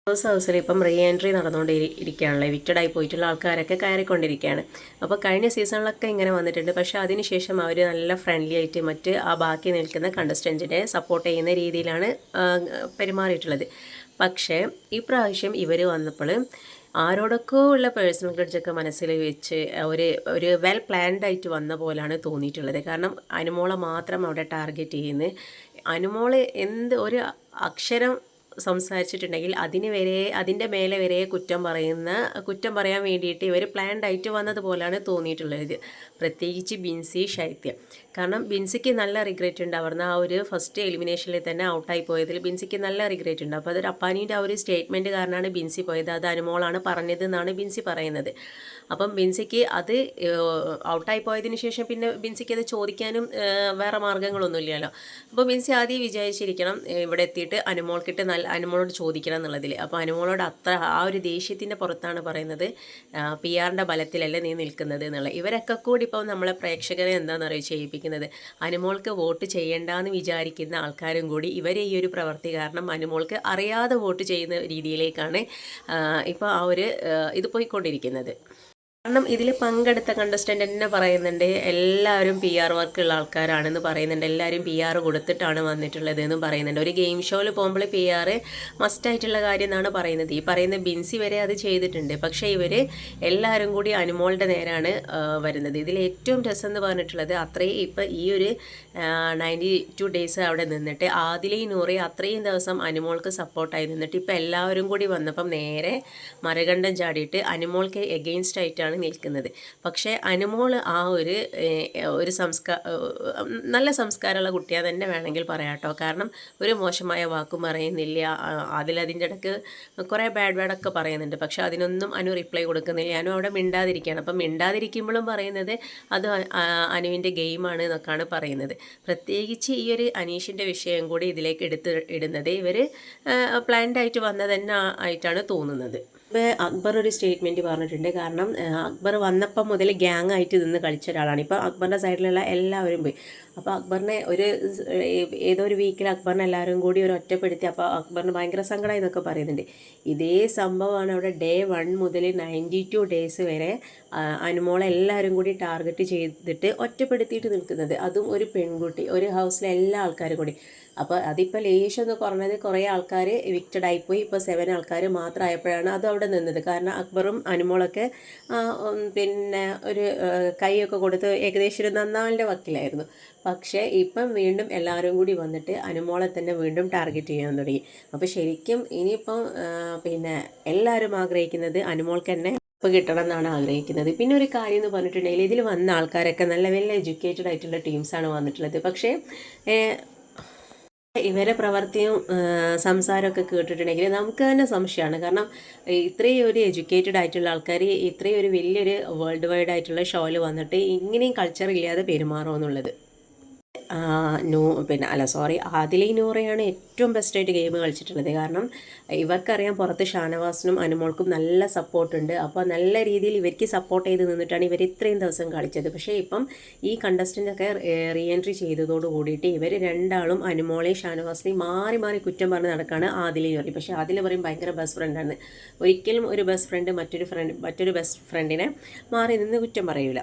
ഹൗസിൽ ഇപ്പം re entry നടന്നുകൊണ്ടിരിക്കുകയാണല്ലോ. എവിക്റ്റഡായി പോയിട്ടുള്ള ആൾക്കാരൊക്കെ കയറിക്കൊണ്ടിരിക്കുകയാണ്. അപ്പോൾ കഴിഞ്ഞ സീസണിലൊക്കെ ഇങ്ങനെ വന്നിട്ടുണ്ട്. പക്ഷേ അതിനുശേഷം അവർ നല്ല ഫ്രണ്ട്ലി ആയിട്ട് മറ്റ് ആ ബാക്കി നിൽക്കുന്ന കണ്ടസ്റ്റൻറ്റിനെ സപ്പോർട്ട് ചെയ്യുന്ന രീതിയിലാണ് പെരുമാറിയിട്ടുള്ളത്. പക്ഷേ ഈ പ്രാവശ്യം ഇവർ വന്നപ്പോൾ ആരോടൊക്കെ ഉള്ള പേഴ്സണൽ ഗ്രഡ്ജൊക്കെ മനസ്സിൽ വെച്ച് ഒരു വെൽ പ്ലാൻഡ് ആയിട്ട് വന്ന പോലാണ് തോന്നിയിട്ടുള്ളത്. കാരണം അനുമോളെ മാത്രം അവിടെ ടാർഗറ്റ് ചെയ്യുന്നത്. അനുമോള് ഒരു അക്ഷരം സംസാരിച്ചിട്ടുണ്ടെങ്കിൽ അതിൻ്റെ മേലെ വരെ കുറ്റം പറയാൻ വേണ്ടിയിട്ട് ഇവർ പ്ലാൻഡ് ആയിട്ട് വന്നതുപോലെയാണ് തോന്നിയിട്ടുള്ളത്. പ്രത്യേകിച്ച് ബിൻസി, ശൈത്യം. കാരണം ബിൻസിക്ക് നല്ല റിഗ്രറ്റ് ഉണ്ട്. അവിടുന്ന് ആ ഒരു ഫസ്റ്റ് എലിമിനേഷനിൽ തന്നെ ഔട്ടായി പോയതിൽ ബിൻസിക്ക് നല്ല റിഗ്രറ്റ് ഉണ്ട്. അപ്പോൾ അതൊരു അപ്പാനീൻ്റെ ആ ഒരു സ്റ്റേറ്റ്മെൻറ്റ് കാരണമാണ് ബിൻസി പോയത്. അത് അനുമോളാണ് പറഞ്ഞത് എന്നാണ് ബിൻസി പറയുന്നത്. അപ്പം ബിൻസിക്ക് അത് ഔട്ടായി പോയതിന് ശേഷം പിന്നെ ബിൻസിക്ക് അത് ചോദിക്കാനും വേറെ മാർഗ്ഗങ്ങളൊന്നുമില്ലല്ലോ. അപ്പോൾ ബിൻസി ആദ്യം വിചാരിച്ചിരിക്കണം ഇവിടെ എത്തിയിട്ട് അനുമോളോട് ചോദിക്കണം എന്നുള്ളതിൽ. അപ്പോൾ അനുമോളോട് ആ ഒരു ദേഷ്യത്തിൻ്റെ പുറത്താണ് പറയുന്നത് പി ആറിൻ്റെ ബലത്തിലല്ലേ നീ നിൽക്കുന്നത് എന്നുള്ളത്. ഇവരൊക്കെ കൂടി ഇപ്പോൾ നമ്മളെ പ്രേക്ഷകരെ എന്താണെന്ന് അറിയുക ചെയ്യിപ്പിക്കുന്നത്. അനുമോൾക്ക് വോട്ട് ചെയ്യേണ്ടെന്ന് വിചാരിക്കുന്ന ആൾക്കാരും കൂടി ഇവരെ ഈ ഒരു പ്രവൃത്തി കാരണം അനുമോൾക്ക് അറിയാതെ വോട്ട് ചെയ്യുന്ന രീതിയിലേക്കാണ് ഇപ്പോൾ ഇത് പോയിക്കൊണ്ടിരിക്കുന്നത്. കാരണം ഇതിൽ പങ്കെടുത്ത കണ്ടസ്റ്റൻ്റ് തന്നെ പറയുന്നുണ്ട് എല്ലാവരും പി ആർ വർക്കുള്ള ആൾക്കാരാണെന്ന് പറയുന്നുണ്ട്. എല്ലാവരും പി ആർ കൊടുത്തിട്ടാണ് വന്നിട്ടുള്ളത് എന്നും പറയുന്നുണ്ട്. ഒരു ഗെയിം ഷോയിൽ പോകുമ്പോൾ പി ആർ മസ്റ്റായിട്ടുള്ള കാര്യം എന്നാണ് പറയുന്നത്. ഈ പറയുന്ന ബിൻസി വരെ അത് ചെയ്തിട്ടുണ്ട്. പക്ഷേ ഇവർ എല്ലാവരും കൂടി അനുമോളുടെ നേരാണ് വരുന്നത്. ഇതിൽ ഏറ്റവും രസം എന്ന് പറഞ്ഞിട്ടുള്ളത് അത്രയും ഇപ്പം ഈ ഒരു 92 ഡേയ്സ് അവിടെ നിന്നിട്ട് ആദിലയും നൂറി അത്രയും ദിവസം അനുമോൾക്ക് സപ്പോർട്ടായി നിന്നിട്ട് ഇപ്പം എല്ലാവരും കൂടി വന്നപ്പം നേരെ മറുകണ്ഠം ചാടിയിട്ട് അനുമോൾക്ക് എഗെയിൻസ്റ്റ് ആയിട്ടാണ് നിൽക്കുന്നത്. പക്ഷേ അനുമോൾ ആ ഒരു നല്ല സംസ്കാരമുള്ള കുട്ടിയാന്ന് തന്നെ വേണമെങ്കിൽ പറയാം കേട്ടോ. കാരണം ഒരു മോശമായ വാക്കും പറയുന്നില്ല. അതിൻ്റെ ഇടയ്ക്ക് കുറേ ബാഡ് വേർഡൊക്കെ പറയുന്നുണ്ട്. പക്ഷേ അതിനൊന്നും അനു റിപ്ലൈ കൊടുക്കുന്നില്ല. അനു അവിടെ മിണ്ടാതിരിക്കുകയാണ്. അപ്പം മിണ്ടാതിരിക്കുമ്പോഴും പറയുന്നത് അത് അനുവിൻ്റെ ഗെയിമാണ് എന്നൊക്കെയാണ് പറയുന്നത്. പ്രത്യേകിച്ച് ഈ ഒരു അനീഷിൻ്റെ വിഷയം കൂടി ഇതിലേക്ക് ഇടുന്നത് ഇവർ പ്ലാൻഡ് ആയിട്ട് വന്നത് തന്നെ ആയിട്ടാണ് തോന്നുന്നത്. ഇപ്പോൾ അക്ബർ ഒരു സ്റ്റേറ്റ്മെൻറ്റ് പറഞ്ഞിട്ടുണ്ട്. കാരണം അക്ബർ വന്നപ്പം മുതൽ ഗ്യാങ് ആയിട്ട് നിന്ന് കളിച്ച ഒരാളാണ്. ഇപ്പോൾ അക്ബറിൻ്റെ സൈഡിലുള്ള എല്ലാവരും പോയി. അപ്പോൾ അക്ബറിനെ ഏതോ ഒരു വീക്കിൽ അക്ബറിനെ എല്ലാവരും കൂടി ഒറ്റപ്പെടുത്തി. അപ്പോൾ അക്ബറിന് ഭയങ്കര സങ്കടമായി എന്നൊക്കെ പറയുന്നുണ്ട്. ഇതേ സംഭവമാണ് അവിടെ ഡേ 1 മുതൽ 92 ഡേയ്സ് വരെ അനുമോളെ എല്ലാവരും കൂടി ടാർഗറ്റ് ചെയ്തിട്ട് ഒറ്റപ്പെടുത്തിയിട്ട് നിൽക്കുന്നത്. അതും ഒരു പെൺകുട്ടി, ഒരു ഹൗസിലെ എല്ലാ ആൾക്കാരും കൂടി. അപ്പോൾ അതിപ്പോൾ ലേശം ഒന്ന് കുറഞ്ഞത് കുറേ ആൾക്കാർ എവിക്റ്റഡ് ആയിപ്പോയി. ഇപ്പോൾ 7 ആൾക്കാർ മാത്രമായപ്പോഴാണ് അത് അവിടെ നിന്നത്. കാരണം അക്ബറും അനുമോളൊക്കെ പിന്നെ ഒരു കൈയൊക്കെ കൊടുത്ത് ഏകദേശം ഒരു നന്നാളിൻ്റെ വക്കിലായിരുന്നു. പക്ഷേ ഇപ്പം വീണ്ടും എല്ലാവരും കൂടി വന്നിട്ട് അനുമോളെ തന്നെ വീണ്ടും ടാർഗറ്റ് ചെയ്യാൻ തുടങ്ങി. അപ്പോൾ ശരിക്കും ഇനിയിപ്പം പിന്നെ എല്ലാവരും ആഗ്രഹിക്കുന്നത് അനുമോൾക്ക് തന്നെ കിട്ടണം എന്നാണ് ആഗ്രഹിക്കുന്നത്. പിന്നെ ഒരു കാര്യം എന്ന് പറഞ്ഞിട്ടുണ്ടെങ്കിൽ ഇതിൽ വന്ന ആൾക്കാരൊക്കെ നല്ല വെൽ എഡ്യൂക്കേറ്റഡ് ആയിട്ടുള്ള ടീംസാണ് വന്നിട്ടുള്ളത്. പക്ഷേ ഇവരെ പ്രവർത്തിയും സംസാരമൊക്കെ കേട്ടിട്ടുണ്ടെങ്കിൽ നമുക്ക് തന്നെ സംശയമാണ്. കാരണം ഇത്രയും ഒരു എഡ്യൂക്കേറ്റഡ് ആയിട്ടുള്ള ആൾക്കാർ ഇത്രയും ഒരു വലിയൊരു വേൾഡ് വൈഡ് ആയിട്ടുള്ള ഷോയിൽ വന്നിട്ട് ഇങ്ങനെയും കൾച്ചർ ഇല്ലാതെ പെരുമാറുമോ എന്നുള്ളത്. ആദിലയും നൂറയാണ് ഏറ്റവും ബെസ്റ്റായിട്ട് ഗെയിം കളിച്ചിട്ടുള്ളത്. കാരണം ഇവർക്കറിയാം പുറത്ത് ഷാനവാസിനും അനുമോൾക്കും നല്ല സപ്പോർട്ടുണ്ട്. അപ്പോൾ നല്ല രീതിയിൽ ഇവർക്ക് സപ്പോർട്ട് ചെയ്ത് നിന്നിട്ടാണ് ഇവർ ഇത്രയും ദിവസം കളിച്ചത്. പക്ഷേ ഇപ്പം ഈ കണ്ടസ്റ്റൻ്റൊക്കെ റീ എൻട്രി ചെയ്തതോട് കൂടിയിട്ട് ഇവർ രണ്ടാളും അനുമോളെയും ഷാനവാസിനെയും മാറി മാറി കുറ്റം പറഞ്ഞ് നടക്കുകയാണ് ആദിലയും പറയും. പക്ഷേ ആദില പറയും ഭയങ്കര ബെസ്റ്റ് ഫ്രണ്ടാണ്. ഒരിക്കലും ഒരു ബെസ്റ്റ് ഫ്രണ്ട് മറ്റൊരു ബെസ്റ്റ് ഫ്രണ്ടിനെ മാറി നിന്ന് കുറ്റം പറയൂല.